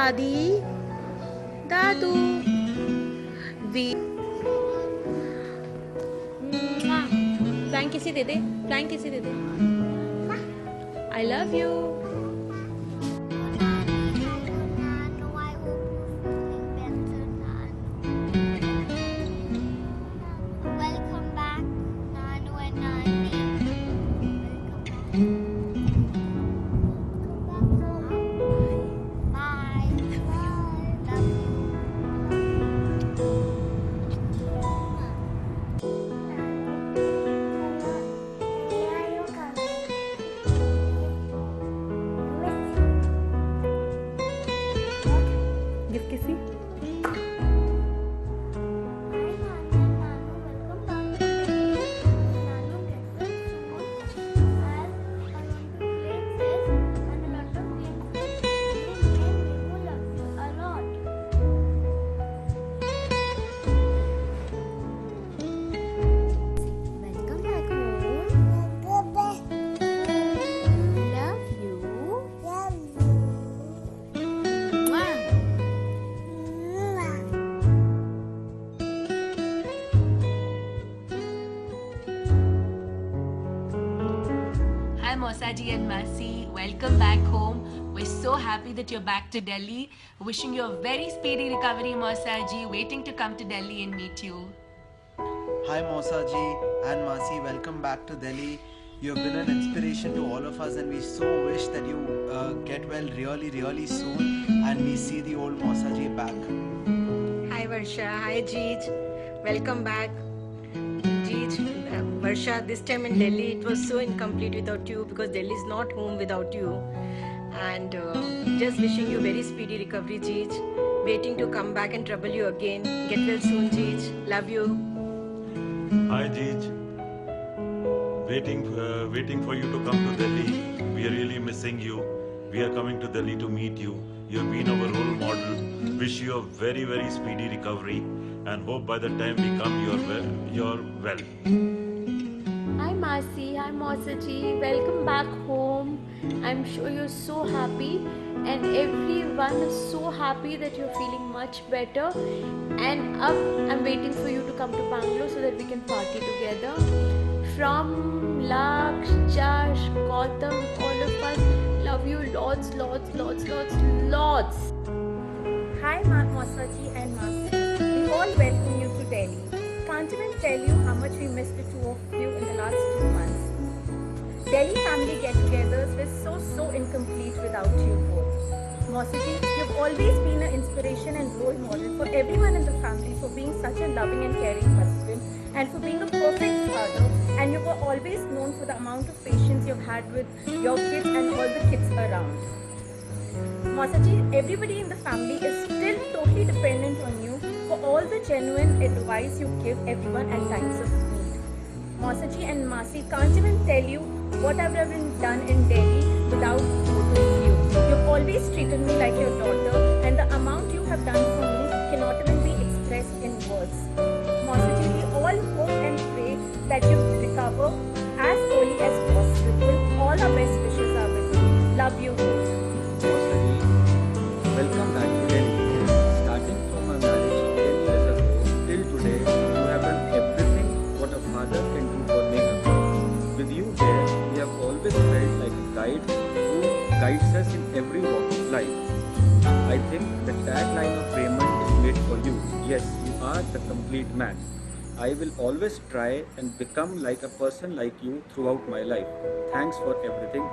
दादी दादू we flying kissy दे दे, फ्लाइंग किसी दे दे। I love you. Welcome back, Nanu and Nani. Bye. Love give kissy. Hi Mosaji and Masi, welcome back home. We're so happy that you're back to Delhi. Wishing you a very speedy recovery, Mosaji. Waiting to come to Delhi and meet you. Hi Mosaji and Masi, welcome back to Delhi. You have been an inspiration to all of us and we so wish that you get well really soon and we see the old Mosaji back. Hi Varsha, hi Jeej, welcome back. Jeej, Varsha, this time in Delhi it was so incomplete without you because Delhi is not home without you. And just wishing you very speedy recovery, Jeej. Waiting to come back and trouble you again. Get well soon, Jeej. Love you. Hi Jeej, waiting for you to come to Delhi. We are really missing you. We are coming to Delhi to meet you. You have been our role model. Wish you a very speedy recovery and hope by the time we come you're well. Hi Masi, hi Mosaji, welcome back home. I'm sure you're so happy and everyone is so happy that you're feeling much better. And I'm waiting for you to come to Bangalore so that we can party together. From Laksh, Jash, Gautam, all of us, love you lots. Hi Mosaji and Masi. We all welcome you to Delhi. Can't even tell you how much we missed the two of you in the last 2 months. Delhi family get-togethers were so incomplete without you both. Mosaji, you've always been an inspiration and role model for everyone in the family for being such a loving and caring husband and for being a perfect father, and you were always known for the amount of patience you've had with your kids and all the kids around. Mosaji, everybody in the family is still totally dependent on you for all the genuine advice you give everyone at times of need. Mosaji and Masi can't even tell you what I've ever done in Delhi without both of you. You've always treated me like your daughter, and the amount you have done for me cannot even be expressed in words. Mosaji, we all hope and pray that you recover as early as possible. All our best wishes are with you. Love you both. Mosaji, welcome back to Delhi. Starting from our marriage 10 years ago till today, you have done everything what a father can do for Megha. With you there, we have always felt like a guide who guides us in every walk of life. I think the tagline of Raymond is made for you. Yes, you are the complete man. I will always try and become like a person like you throughout my life. Thanks for everything.